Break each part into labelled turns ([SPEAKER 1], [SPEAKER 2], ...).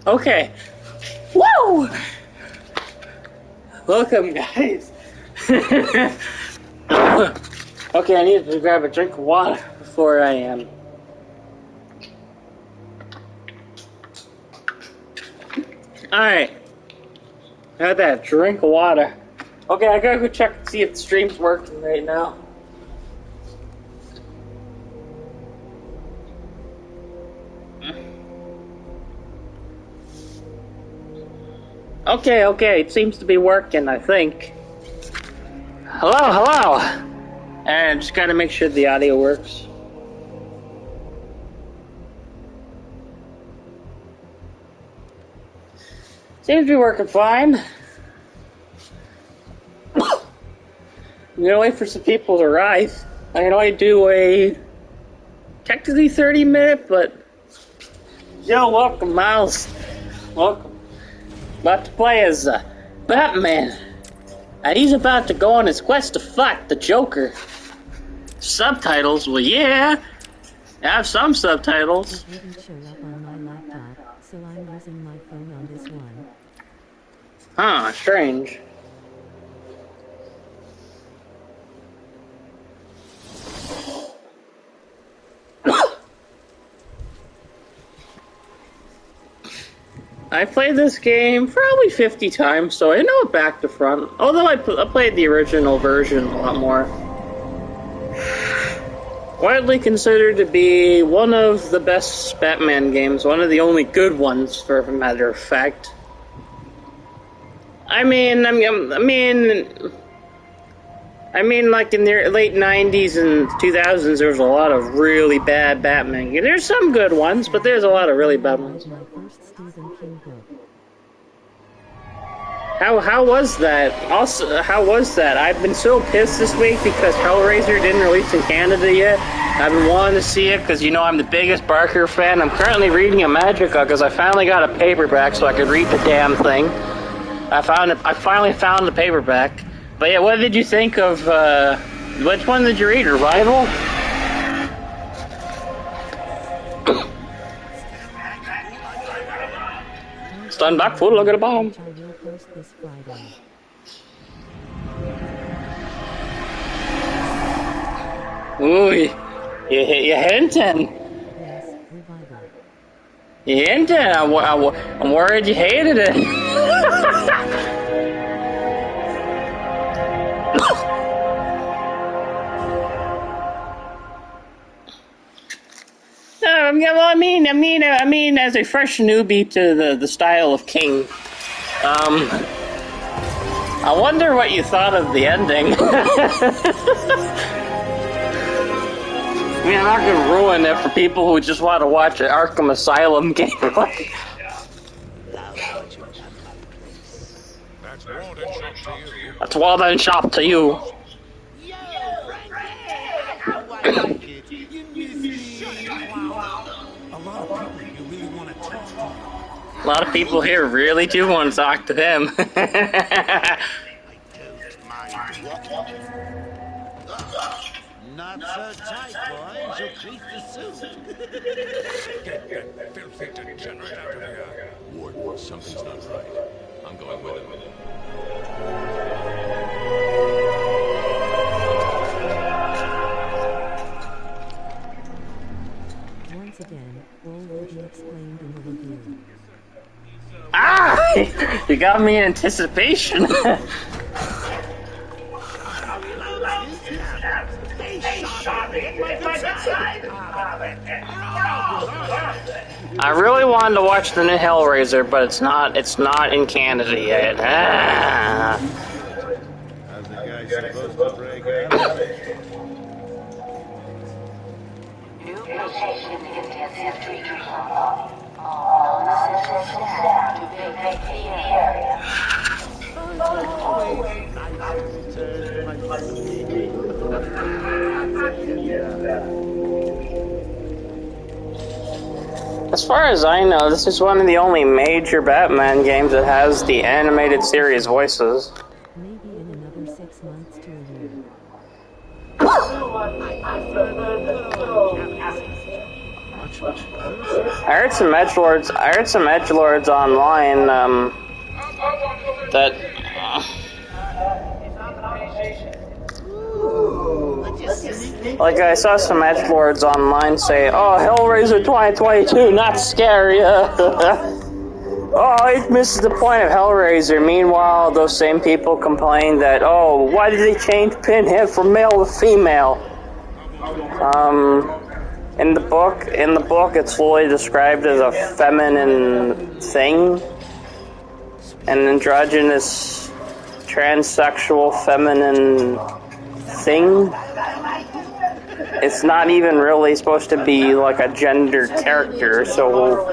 [SPEAKER 1] Okay. Woo! Welcome, guys. Okay, I need to grab a drink of water before I Alright. Got that drink of water. Okay, I gotta go check and see if the stream's working right now. Okay, it seems to be working, I think. Hello. And just gotta make sure the audio works. Seems to be working fine. I'm gonna wait for some people to arrive. I can only do a technically 30-minute, but yo, welcome, Miles. Welcome. About to play as Batman, and he's about to go on his quest to fight the Joker. Subtitles? Well, yeah, I have some subtitles.
[SPEAKER 2] It didn't show up on my laptop, so I'm using my phone on this one.
[SPEAKER 1] Huh, strange. I played this game probably 50 times, so I know it back to front. Although I played the original version a lot more. Widely considered to be one of the best Batman games, one of the only good ones, for a matter of fact. I mean, like in the late 90s and 2000s, there was a lot of really bad Batman games. There's some good ones, but there's a lot of really bad ones. How was that? Also, how was that? I've been so pissed this week because Hellraiser didn't release in Canada yet. I've been wanting to see it because, you know, I'm the biggest Barker fan. I'm currently reading a Magica because I finally got a paperback so I could read the damn thing. I finally found the paperback. But yeah, what did you think of, which one did you read? Revival? Stand back, fool, look at a bomb. Ooh, you hinting. You hinting. I'm worried you hated it. Well, I mean, as a fresh newbie to the style of King, I wonder what you thought of the ending. I mean, I'm not gonna ruin it for people who just want to watch an Arkham Asylum gameplay. That's Walden Shop to you. A lot of people here really do want to talk to him.
[SPEAKER 3] Not so tight, boys. You'll crease the suit.
[SPEAKER 4] Get that filthy degenerate out of here. Warden, something's not right. I'm going with him.
[SPEAKER 2] Once again, all will be explained in the review.
[SPEAKER 1] Ah! You got me in anticipation. I really wanted to watch the new Hellraiser, but it's not in Canada yet. Ah.
[SPEAKER 3] How's the guy supposed to break out?
[SPEAKER 5] New location intensive treatment protocol. Non-essential staff to vacate the area.
[SPEAKER 1] As far as I know, this is one of the only major Batman games that has the animated series voices.
[SPEAKER 2] Maybe in another 6 months to a year.
[SPEAKER 1] I heard some edgelords online, that... Like, I saw some edgelords online say, oh, Hellraiser 2022, not scary. Oh, it misses the point of Hellraiser. Meanwhile, those same people complain that, oh, why did they change Pinhead from male to female? In the book, it's fully described as a feminine thing. An androgynous, transsexual, feminine thing. It's not even really supposed to be like a gendered character, so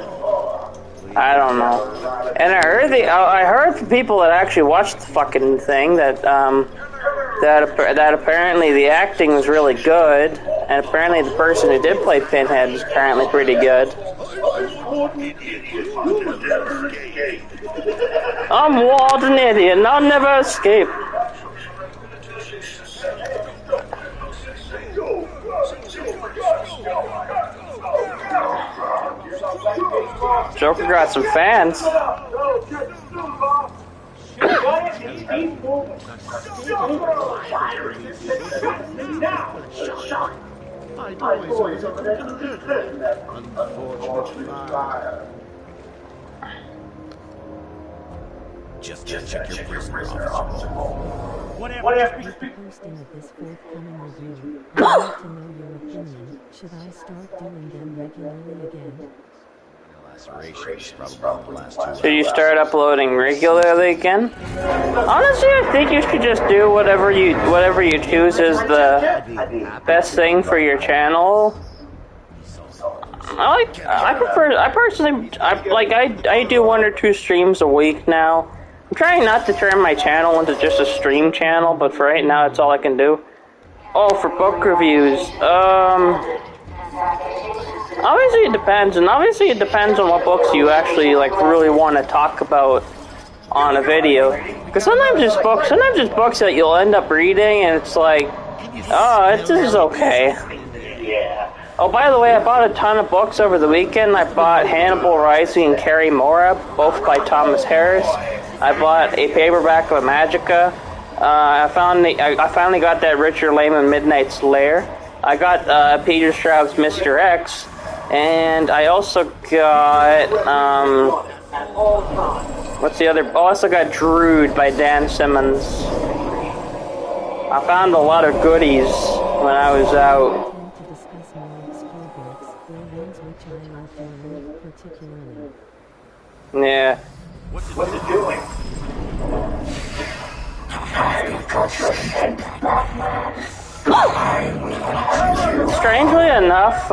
[SPEAKER 1] I don't know. And I heard from people that actually watched the fucking thing that that apparently the acting was really good, and apparently the person who did play Pinhead was apparently pretty good. I'm Walt, an idiot, and I'll never escape. Joker got some fans.
[SPEAKER 4] Just check your prisoner officer. Whatever.
[SPEAKER 2] With the posting of this forthcoming review, I'd like to know your opinion. Should I start doing them regularly again?
[SPEAKER 1] Should you start uploading regularly again? Honestly, I think you should just do whatever you choose is the best thing for your channel. I do 1 or 2 streams a week now. I'm trying not to turn my channel into just a stream channel, but for right now, that's all I can do. Oh, for book reviews, obviously it depends, and obviously it depends on what books you actually like really want to talk about on a video. Because sometimes there's books that you'll end up reading, and it's like, oh, this is okay. Oh, by the way, I bought a ton of books over the weekend. I bought Hannibal Rising and Carrie Mora, both by Thomas Harris. I bought a paperback of Magica. I finally got that Richard Lehman Midnight's Lair. I got Peter Straub's Mr. X, and I also got what's the other? I also got Drood by Dan Simmons. I found a lot of goodies when I was out.
[SPEAKER 2] To discuss more obscure books, or ones which I love to read particularly.
[SPEAKER 1] Yeah.
[SPEAKER 3] What's it doing?
[SPEAKER 1] Strangely enough,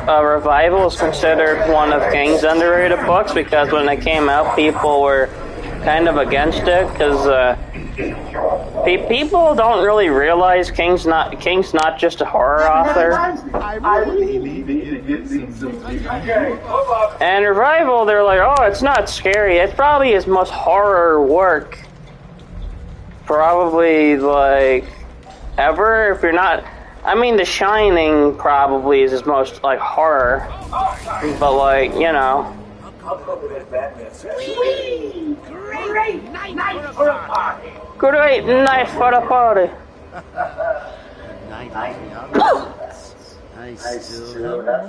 [SPEAKER 1] Revival is considered one of King's underrated books because when it came out, people were kind of against it because people don't really realize King's not just a horror author. And Revival, they're like, oh, it's not scary. It's probably his most horror work. Probably, like, ever, if you're not... I mean, The Shining probably is his most, like, horror. But, like, you know...
[SPEAKER 3] Great night for a party.
[SPEAKER 1] Great night for a party.
[SPEAKER 2] I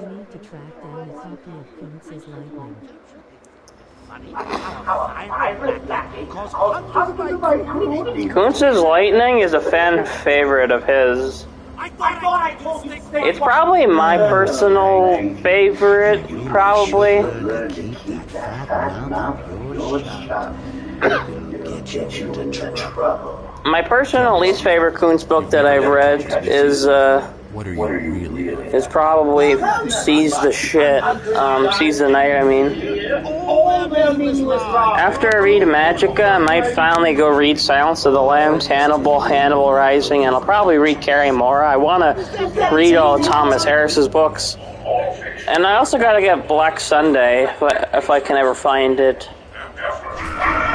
[SPEAKER 2] need to track down a copy of Kuntz's Lightning.
[SPEAKER 1] Kuntz's Lightning is a fan favorite of his. It's probably my personal favorite, probably. My personal least favorite Kuntz book that I've read is probably Seize the Shit. Seize the Night, I mean. After I read Magica, I might finally go read Silence of the Lambs, Hannibal Rising, and I'll probably read Carrie Mora. I want to read all of Thomas Harris's books. And I also gotta get Black Sunday, if I can ever find it.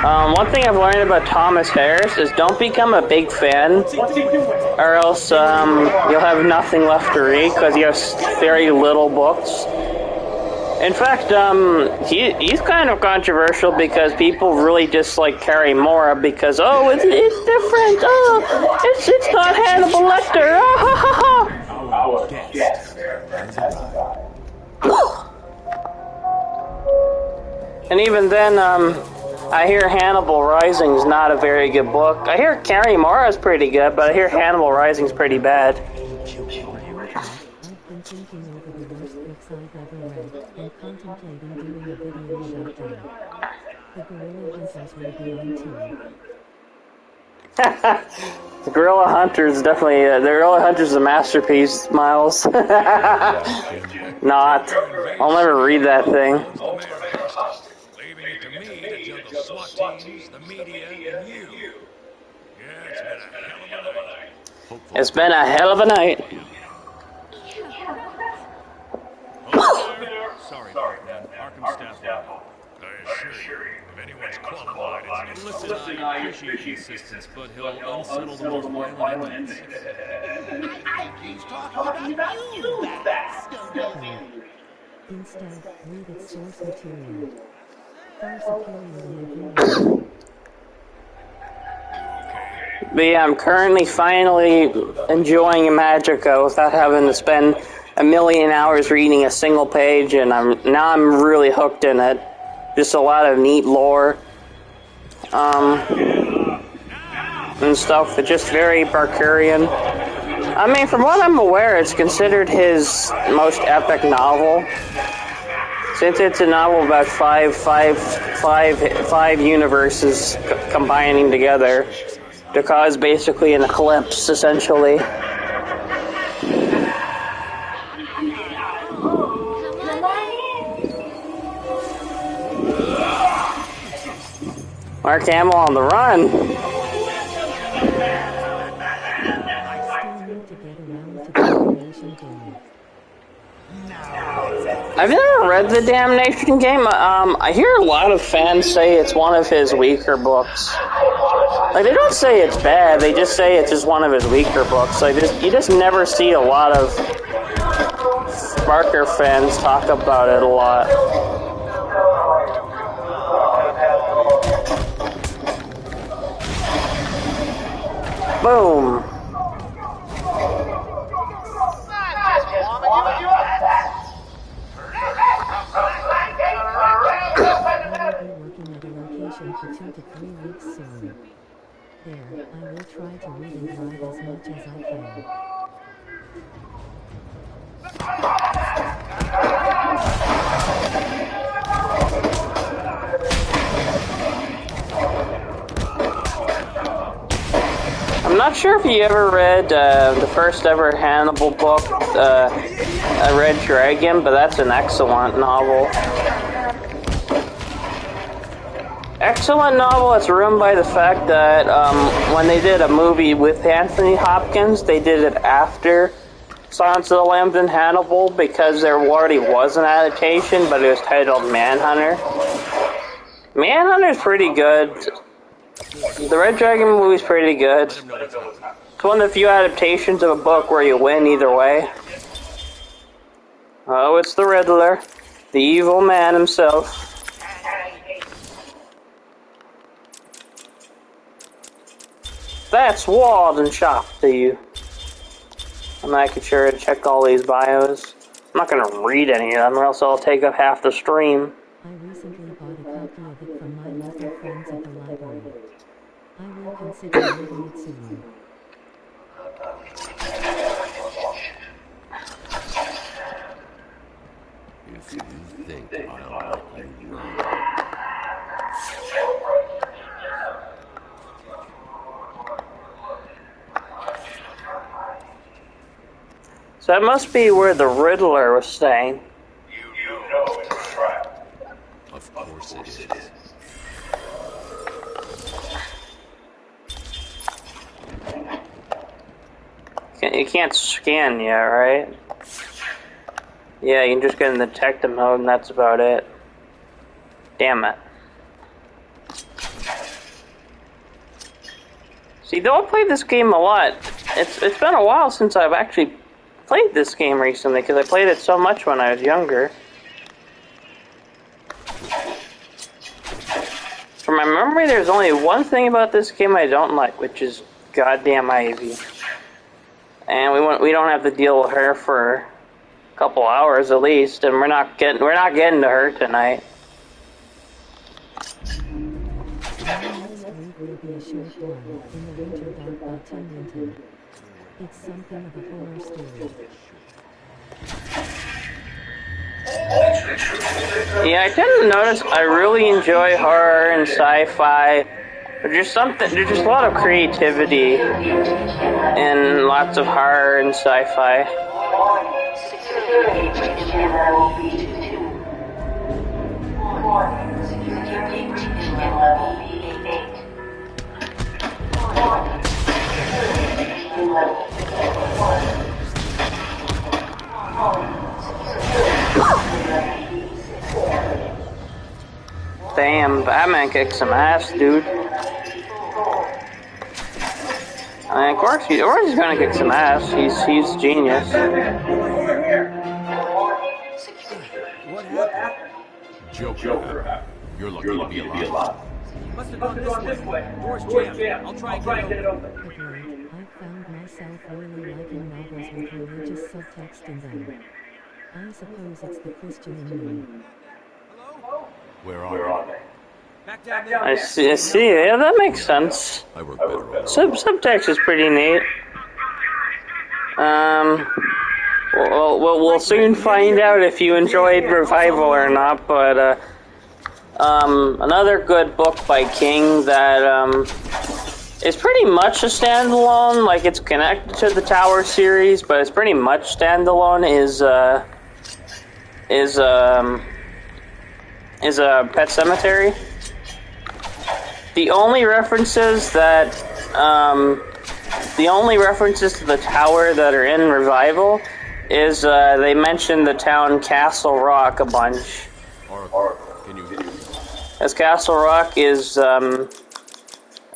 [SPEAKER 1] One thing I've learned about Thomas Harris is don't become a big fan, or else you'll have nothing left to read because he has very little books. In fact, he's kind of controversial because people really dislike Carrie Mora because it's different. Oh, it's not Hannibal Lecter. Ah, ha, ha, ha.
[SPEAKER 4] Our guest has arrived.
[SPEAKER 1] And even then, I hear Hannibal Rising is not a very good book. I hear Carrie Mora is pretty good, but I hear Hannibal Rising is pretty bad.
[SPEAKER 2] I've been thinking over the worst books I've ever read, and contemplating doing a video about them. The Gorilla Hunters will be on too.
[SPEAKER 1] The Gorilla Hunter is definitely... the Gorilla Hunter is a masterpiece, Miles. Not. I'll never read that thing.
[SPEAKER 4] Leaving it to me to juggle SWAT teams, the media, and you. Yeah, it's been a hell of a night.
[SPEAKER 1] It's been a hell of a night.
[SPEAKER 4] Sorry, man. Arkham staff. I assure you, if anyone's qualified, it's Listen, I appreciate the assistance, but he'll unsettle the most violent inmates.
[SPEAKER 6] He's talking about you, bastard.
[SPEAKER 2] Instead, read its source material. Far superior in my opinion.
[SPEAKER 1] But yeah, I'm currently finally enjoying Magica without having to spend a million hours reading a single page, and I'm really hooked in it. Just a lot of neat lore, and stuff. It's just very Barkerian. I mean, from what I'm aware, it's considered his most epic novel, since it's a novel about five universes combining together to cause basically an eclipse, essentially. Mark Hamill on the run.
[SPEAKER 2] I still need to get around to the Damnation game.
[SPEAKER 1] I've never read the Damnation Game. I hear a lot of fans say it's one of his weaker books. Like, they don't say it's bad, they just say it's just one of his weaker books. Like, you just never see a lot of Barker fans talk about it a lot. Boom.
[SPEAKER 2] For 2 to 3 weeks soon. There, I will try to read and drive as much as I can.
[SPEAKER 1] I'm not sure if you ever read the first ever Hannibal book, A Red Dragon, but that's an excellent novel. Excellent novel. It's ruined by the fact that when they did a movie with Anthony Hopkins, they did it after Silence of the Lambs and Hannibal because there already was an adaptation, but it was titled Manhunter. Manhunter's pretty good. The Red Dragon movie's pretty good. It's one of the few adaptations of a book where you win either way. Oh, it's the Riddler, the evil man himself. That's Walden Shop to you. I'm making sure to check all these bios. I'm not going to read any of them or else I'll take up half the stream.
[SPEAKER 2] I recently bought a copy of it from my local friends at the library. I will consider reading it soon.
[SPEAKER 6] If you think I'll let you run.
[SPEAKER 1] So that must be where the Riddler was staying.
[SPEAKER 6] You know it's a trap. Of course it is.
[SPEAKER 1] You can't scan yet, right? Yeah, you can just get in the detective mode and that's about it. Damn it. See, though I played this game a lot, it's been a while since I've actually played this game recently, because I played it so much when I was younger. From my memory, there's only one thing about this game I don't like, which is goddamn Ivy. And we don't have to deal with her for a couple hours at least, and we're not getting to her tonight.
[SPEAKER 2] Next week will be a short one in the winter dark by Tim Winton. It's something of a horror story.
[SPEAKER 1] Yeah, I tend to notice I really enjoy horror and sci-fi. There's just a lot of creativity in lots of horror and sci-fi. Damn, Batman kicked some ass, dude. And of course he's gonna kick some ass. He's genius.
[SPEAKER 4] What happened?
[SPEAKER 3] Joker, you're lucky to be alive.
[SPEAKER 4] Must have gone this way. Door's jammed. I'll try and get it open.
[SPEAKER 2] Of late, I've found myself really liking novels with religious subtext in them. I suppose it's the Christian in me.
[SPEAKER 3] Where are they?
[SPEAKER 4] Back down there.
[SPEAKER 1] I see. Yeah, that makes sense.
[SPEAKER 3] I work better on
[SPEAKER 1] Subtext is pretty neat. We'll soon find out if you enjoyed Revival or not, but, another good book by King that, is pretty much a standalone, like it's connected to the Tower series, but it's pretty much standalone, is Pet Sematary. The only references to the tower that are in Revival is they mention the town Castle Rock a bunch.
[SPEAKER 3] Arkham, can you hear me?
[SPEAKER 1] As Castle Rock is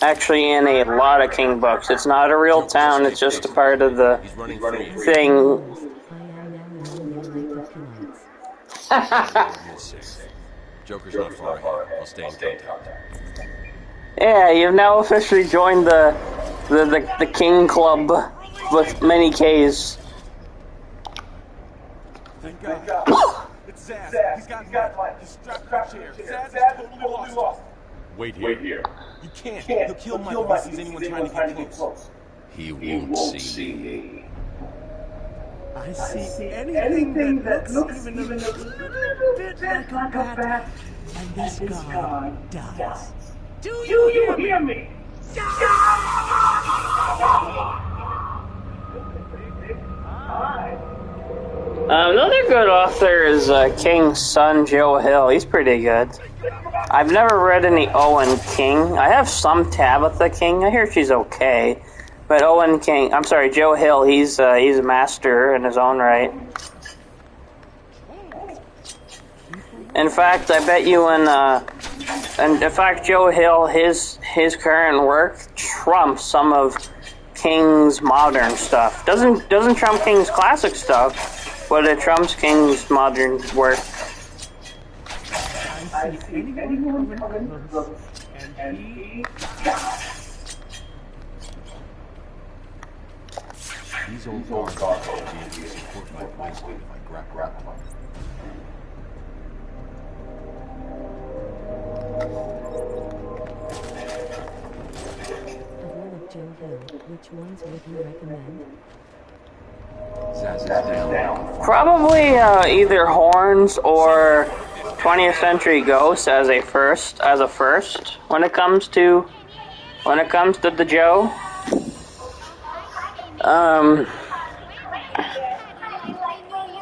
[SPEAKER 1] actually in a lot of King books. It's not a real town, it's just a part of the
[SPEAKER 3] He's running free.
[SPEAKER 1] thing.
[SPEAKER 2] I am now in the elected
[SPEAKER 3] You're safe. Joker's not far ahead. I'll stay in contact.
[SPEAKER 1] Yeah, you've now officially joined the King Club with many Ks.
[SPEAKER 4] Thank God. It's Zaz. He's got my strapped chair. Zaz is totally lost.
[SPEAKER 3] Wait here.
[SPEAKER 4] You can't. He'll kill Mike if he sees anyone trying to get close.
[SPEAKER 3] He won't see me.
[SPEAKER 4] I see anything that looks even a little bit like a bat, and this guy dies. Do you hear me?
[SPEAKER 1] Another good author is King's son, Joe Hill. He's pretty good. I've never read any Owen King. I have some Tabitha King. I hear she's okay. But Joe Hill, he's a master in his own right. In fact, I bet you Joe Hill, his current work trumps some of King's modern stuff. Doesn't trump King's classic stuff, but it trumps King's modern work.
[SPEAKER 4] I see anyone coming close, and he
[SPEAKER 3] These old guards will be able to support my waistline if I grab them.
[SPEAKER 2] I've read of Joe Hill. Which ones would you recommend?
[SPEAKER 3] Zaz is down.
[SPEAKER 1] Probably either Horns or 20th Century Ghosts as a first when it comes to the Joe.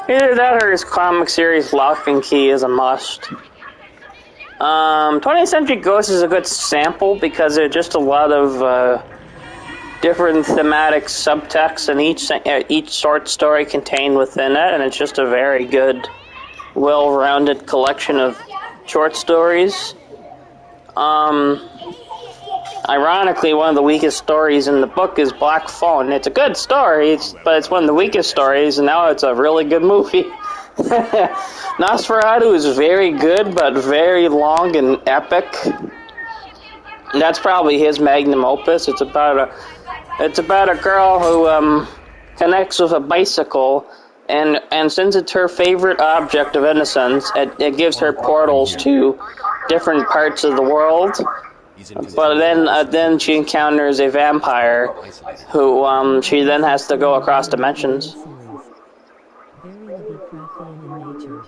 [SPEAKER 1] Either that or his comic series Lock and Key is a must. 20th Century Ghosts is a good sample because there's just a lot of different thematic subtext and each short story contained within it, and it's just a very good, well-rounded collection of short stories. Ironically, one of the weakest stories in the book is Black Phone. It's a good story, but it's one of the weakest stories, and now it's a really good movie. Nosferatu is very good, but very long and epic. And that's probably his magnum opus. It's about a girl who connects with a bicycle, and since it's her favorite object of innocence, it gives her portals to different parts of the world. But then she encounters a vampire who she then has to go across dimensions.
[SPEAKER 2] Very Lovecraftian in nature.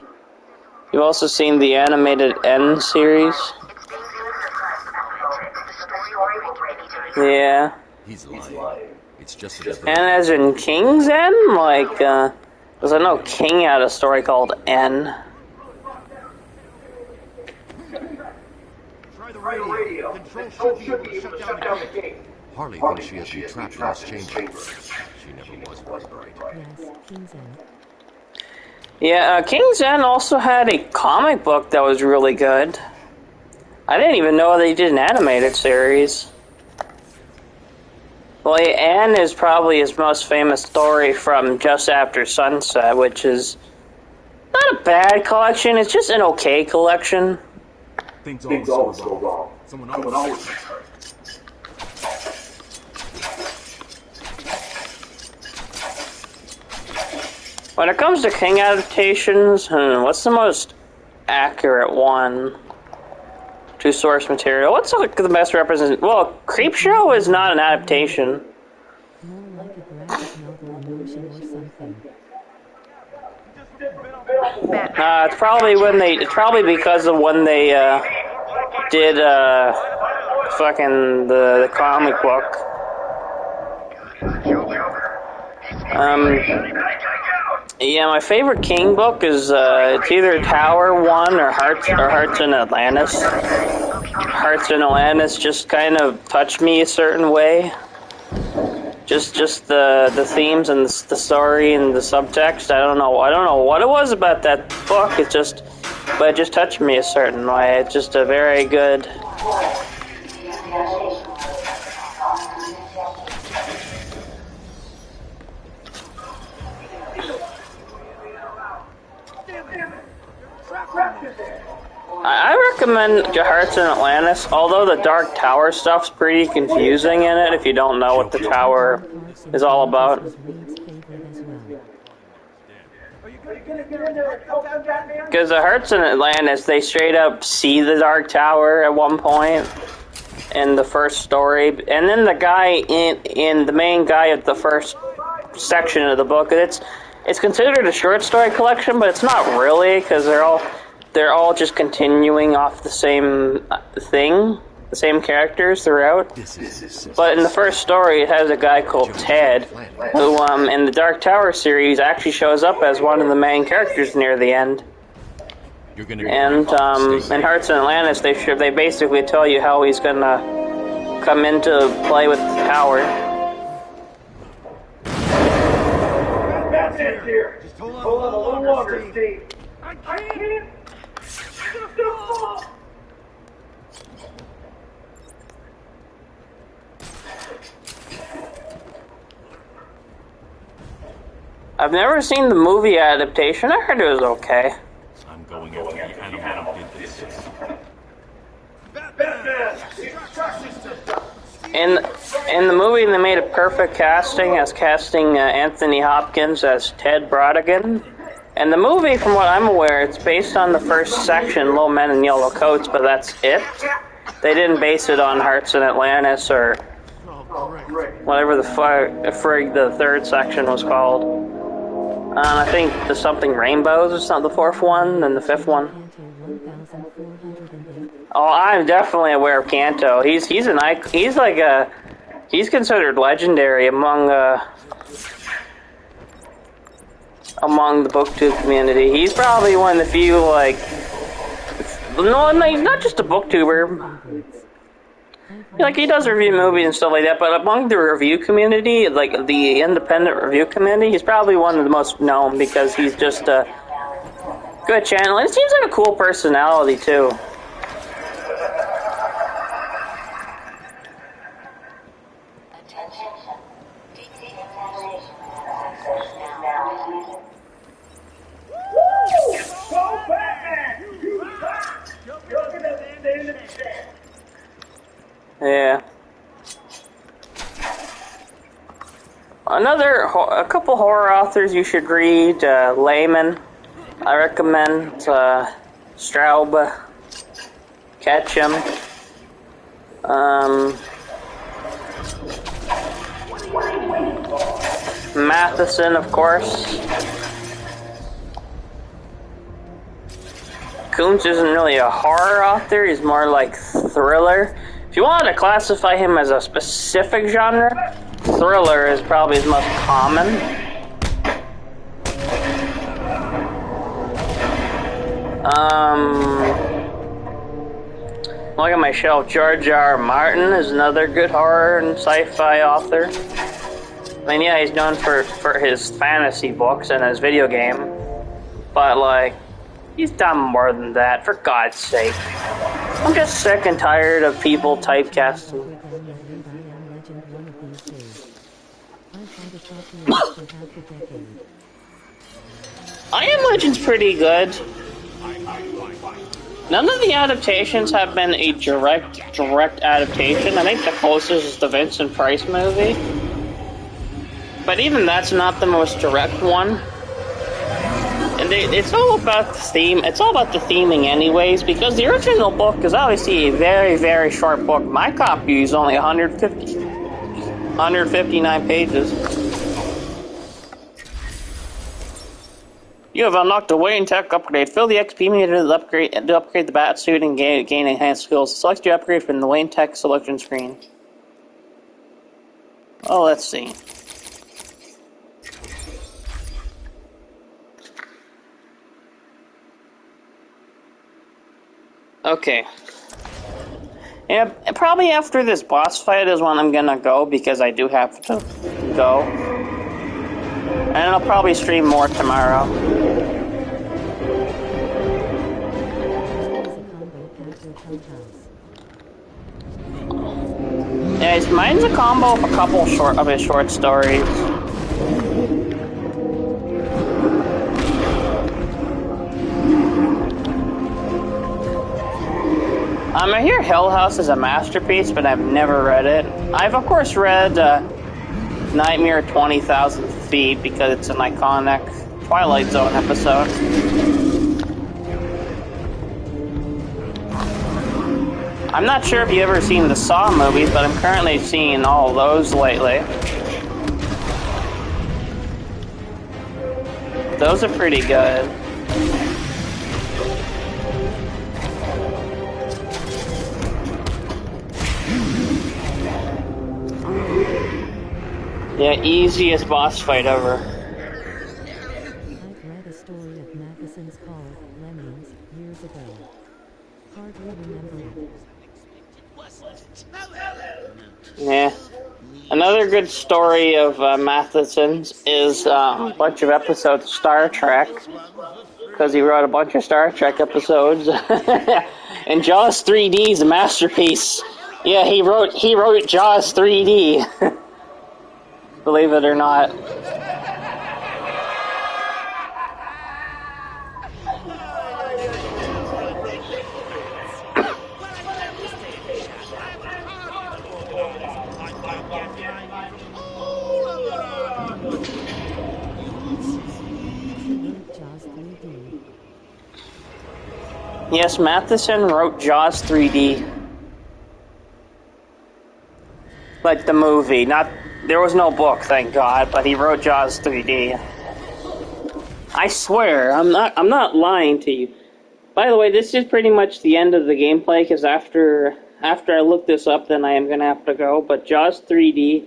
[SPEAKER 1] You've also seen the animated N series. Yeah.
[SPEAKER 3] He's lying. It's just a
[SPEAKER 1] And as in King's N? Like, because I know King had a story called N.
[SPEAKER 3] Try the radio. Control should be able to shut down the gate. Harley thinks she has been trapped in this chamber. She never was right.
[SPEAKER 2] Yes, King's End.
[SPEAKER 1] Yeah, King's N also had a comic book that was really good. I didn't even know they did an animated series. Well, Anne is probably his most famous story from Just After Sunset, which is not a bad collection, it's just an okay collection.
[SPEAKER 6] Things always go wrong. Someone always gets hurt.
[SPEAKER 1] When it comes to King adaptations, what's the most accurate one to source material? What's like the best representation? Well, Creepshow is not an adaptation.
[SPEAKER 2] More like a graphic novel in motion or something.
[SPEAKER 1] It's probably because of when they did fucking the comic book. Yeah, my favorite King book is it's either Tower 1 or Hearts in Atlantis. Hearts in Atlantis just kind of touched me a certain way. Just the themes and the story and the subtext. I don't know what it was about that book. But it just touched me a certain way. It's just a very good. I recommend Hearts in Atlantis, although the Dark Tower stuff's pretty confusing in it if you don't know what the tower is all about.
[SPEAKER 2] Was Reed's favorite as well.
[SPEAKER 1] Because the Hearts in Atlantis, they straight up see the Dark Tower at one point in the first story, and then the guy in the main guy at the first section of the book, it's considered a short story collection, but it's not really, because they're all just continuing off the same thing, the same characters throughout. But in the first story, it has a guy called Ted, who in the Dark Tower series actually shows up as one of the main characters near the end. And in Hearts in Atlantis, they basically tell you how he's gonna come into play with the tower.
[SPEAKER 6] Batman's here. Just hold on a little longer, Steve. I can't.
[SPEAKER 1] I've never seen the movie adaptation. I heard it was okay.
[SPEAKER 3] I'm going after the animal who did this.
[SPEAKER 1] In the movie, they made a perfect casting as casting Anthony Hopkins as Ted Brodigan. And the movie, from what I'm aware, it's based on the first section, Little Men in Yellow Coats, but that's it. They didn't base it on Hearts in Atlantis or whatever the frig the third section was called. I think the something Rainbows is not the fourth one, and the fifth one. Oh, I'm definitely aware of Kanto. He's an icon. He's considered legendary among the booktube community. He's probably one of the few no, he's not just a booktuber. Like, he does review movies and stuff like that, but among the review community, like the independent review community, he's probably one of the most known because he's just a good channel. And it seems like a cool personality, too.
[SPEAKER 5] Attention. Decontamination access now.
[SPEAKER 1] Go Batman! You rock! You're gonna stand a chance. Yeah. A couple horror authors you should read. Layman. I recommend Straub, Ketchum. Matheson, of course. Koontz isn't really a horror author, he's more like thriller. If you wanted to classify him as a specific genre, thriller is probably his most common. Look at my shelf. George R. Martin is another good horror and sci-fi author. I mean, yeah, he's known for his fantasy books and his video game, but like, he's done more than that, for God's sake. I'm just sick and tired of people typecasting. I Am Legend's pretty good. None of the adaptations have been a direct adaptation. I think the closest is the Vincent Price movie. But even that's not the most direct one. And it's all about the theme. It's all about the theming anyways, because the original book is obviously a very, very short book. My copy is only 159 pages. You have unlocked a Wayne Tech upgrade. Fill the XP meter to upgrade the bat suit and gain enhanced skills. Select your upgrade from the Wayne Tech selection screen. Oh, let's see. Okay. Yeah, probably after this boss fight is when I'm gonna go, because I do have to go. And I'll probably stream more tomorrow. Yeah, mine's a combo of a couple of his short stories. I hear Hell House is a masterpiece, but I've never read it. I've of course read Nightmare 20,000 Feet because it's an iconic Twilight Zone episode. I'm not sure if you've ever seen the Saw movies, but I'm currently seeing all those lately. Those are pretty good. Yeah, easiest boss fight ever.
[SPEAKER 2] I've read a story of Matheson's called Lemmings years ago. Hardly remember it.
[SPEAKER 1] Yeah. Another good story of Matheson's is a bunch of episodes of Star Trek, because he wrote a bunch of Star Trek episodes. And Jaws 3D is a masterpiece. Yeah, he wrote Jaws 3D. Believe it or not. Yes, Matheson wrote Jaws 3D. Like the movie, there was no book, thank God, but he wrote Jaws 3D. I swear, I'm not lying to you. By the way, this is pretty much the end of the gameplay, because after I look this up, then I am gonna have to go. But Jaws 3D,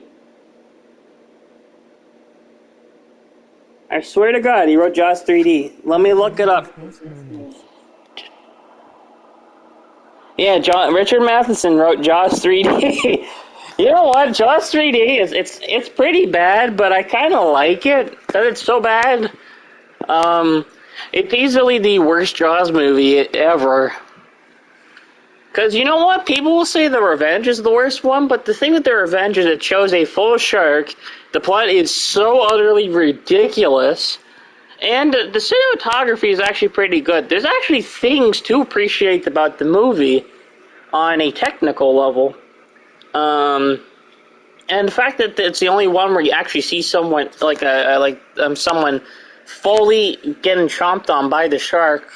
[SPEAKER 1] I swear to God, he wrote Jaws 3D. Let me look it up. Yeah, Richard Matheson wrote Jaws 3D. You know what? Jaws 3D it's pretty bad, but I kind of like it because it's so bad. It's easily the worst Jaws movie ever. Because you know what? People will say The Revenge is the worst one, but the thing with The Revenge is it shows a full shark. The plot is so utterly ridiculous. And the cinematography is actually pretty good. There's actually things to appreciate about the movie on a technical level. And the fact that it's the only one where you actually see someone, someone fully getting chomped on by the shark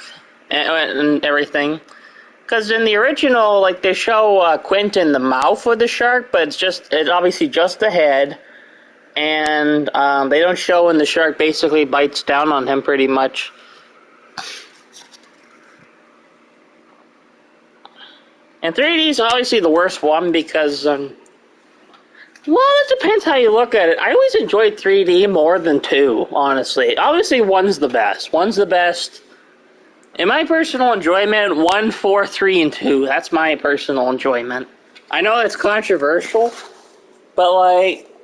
[SPEAKER 1] and everything. Because in the original, like, they show Quentin the mouth of the shark, but it's obviously just the head. And they don't show when the shark basically bites down on him pretty much. And 3D is obviously the worst one because, well, it depends how you look at it. I always enjoyed 3D more than 2, honestly. Obviously, 1's the best. 1's the best. In my personal enjoyment, 1, 4, 3, and 2. That's my personal enjoyment. I know it's controversial, but, like,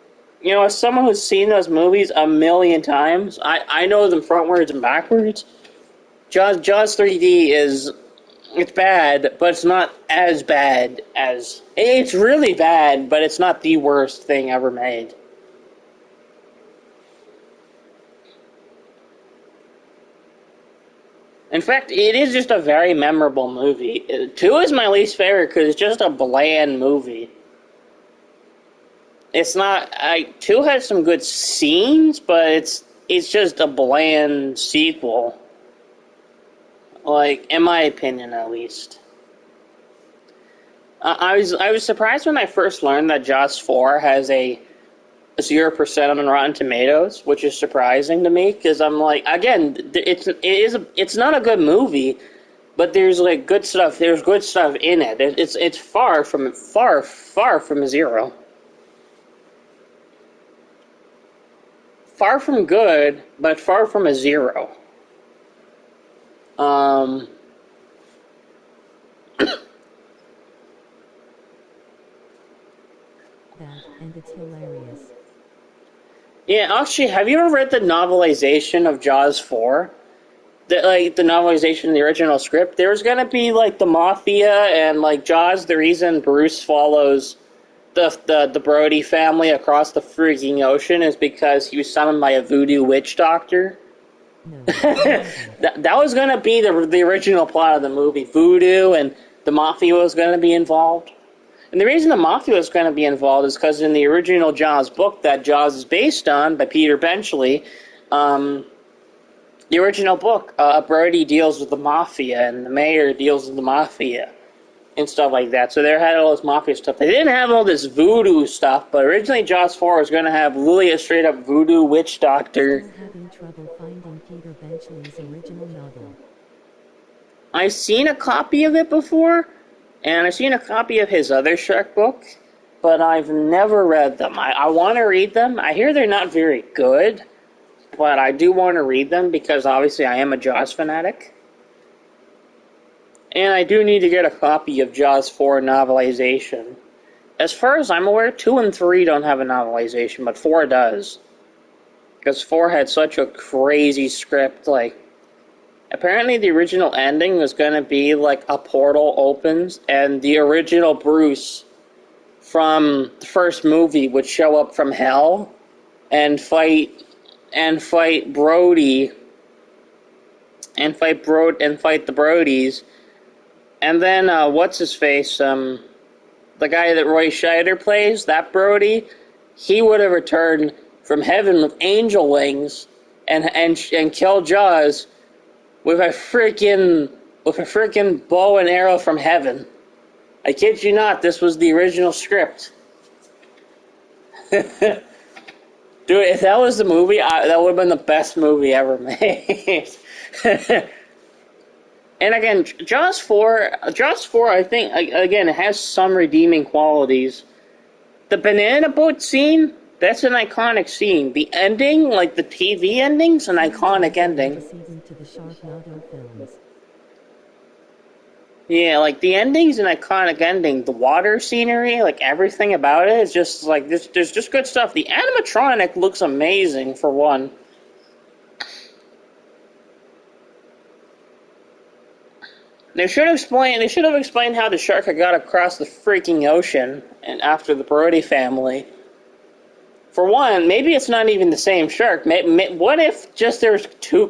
[SPEAKER 1] you know, as someone who's seen those movies a million times, I know them frontwards and backwards. Jaws 3D it's bad, but it's not as bad as... It's really bad, but it's not the worst thing ever made. In fact, it is just a very memorable movie. 2 is my least favorite because it's just a bland movie. It's not... 2 has some good scenes, but it's just a bland sequel. Like, in my opinion, at least. I was surprised when I first learned that Jaws 4 has a 0% on Rotten Tomatoes, which is surprising to me, because I'm like, again, it's not a good movie, but there's like good stuff. There's good stuff in it. It's far from a 0. Far from good, but far from a 0.
[SPEAKER 2] That and it's hilarious.
[SPEAKER 1] Yeah, actually, have you ever read the novelization of Jaws 4? The novelization of the original script? There's gonna be, like, the Mafia and, like, Jaws, the reason Bruce follows the Brody family across the freaking ocean is because he was summoned by a voodoo witch doctor.
[SPEAKER 2] No.
[SPEAKER 1] that was going to be the original plot of the movie. Voodoo and the Mafia was going to be involved. And the reason the Mafia was going to be involved is because in the original Jaws book that Jaws is based on, by Peter Benchley, the original book, Brody deals with the Mafia, and the mayor deals with the Mafia, and stuff like that. So they had all this Mafia stuff. They didn't have all this voodoo stuff, but originally Jaws 4 was going to have literally a straight-up voodoo witch doctor.
[SPEAKER 2] Still having trouble finding Peter Benchley's original novel.
[SPEAKER 1] I've seen a copy of it before, and I've seen a copy of his other Shrek book, but I've never read them. I want to read them. I hear they're not very good, but I do want to read them because obviously I am a Jaws fanatic. And I do need to get a copy of Jaws 4 novelization. As far as I'm aware, 2 and 3 don't have a novelization, but 4 does. Because 4 had such a crazy script, like... Apparently the original ending was going to be like a portal opens, and the original Bruce from the first movie would show up from hell and fight Brody and fight the Brodies. And then, what's-his-face, the guy that Roy Scheider plays, that Brody, he would have returned from heaven with angel wings and killed Jaws with a freaking bow and arrow from heaven. I kid you not, this was the original script. Dude, if that was the movie, that would have been the best movie ever made. And again, Jaws 4, I think, again, it has some redeeming qualities. The banana boat scene, that's an iconic scene. The ending, like the TV ending's an iconic ending.
[SPEAKER 2] To the Sharknado films.
[SPEAKER 1] Yeah, like the ending's an iconic ending. The water scenery, like everything about it, is just like, there's just good stuff. The animatronic looks amazing, for one. They should have explained how the shark had got across the freaking ocean and after the Brody family. For one, maybe it's not even the same shark. What if just there's two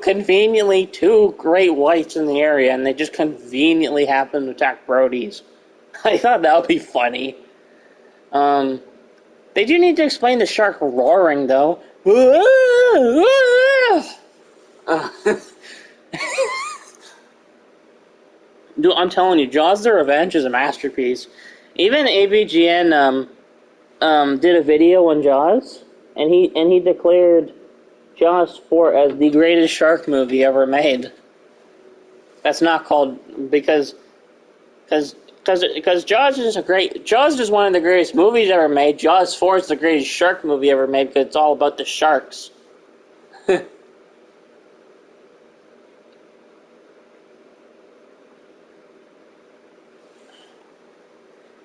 [SPEAKER 1] great whites in the area and they just conveniently happen to attack Brodies? I thought that would be funny. They do need to explain the shark roaring, though. Dude, I'm telling you, Jaws: The Revenge is a masterpiece. Even AVGN did a video on Jaws, and he declared Jaws 4 as the greatest shark movie ever made. That's not called because Jaws is one of the greatest movies ever made. Jaws 4 is the greatest shark movie ever made because it's all about the sharks.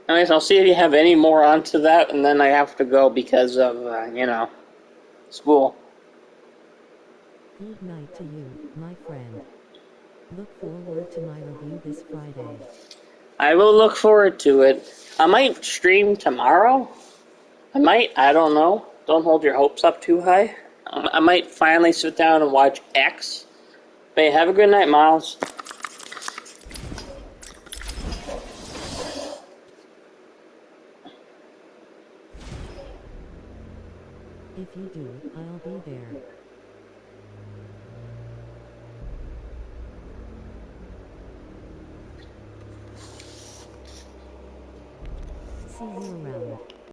[SPEAKER 1] Anyways, I'll see if you have any more onto that, and then I have to go because of, school.
[SPEAKER 2] Good night to you, my friend. Look forward to my review this Friday.
[SPEAKER 1] I will look forward to it. I might stream tomorrow. I don't know. Don't hold your hopes up too high. I might finally sit down and watch X. But have a good night, Miles.
[SPEAKER 2] If you do, I'll be there. See you around.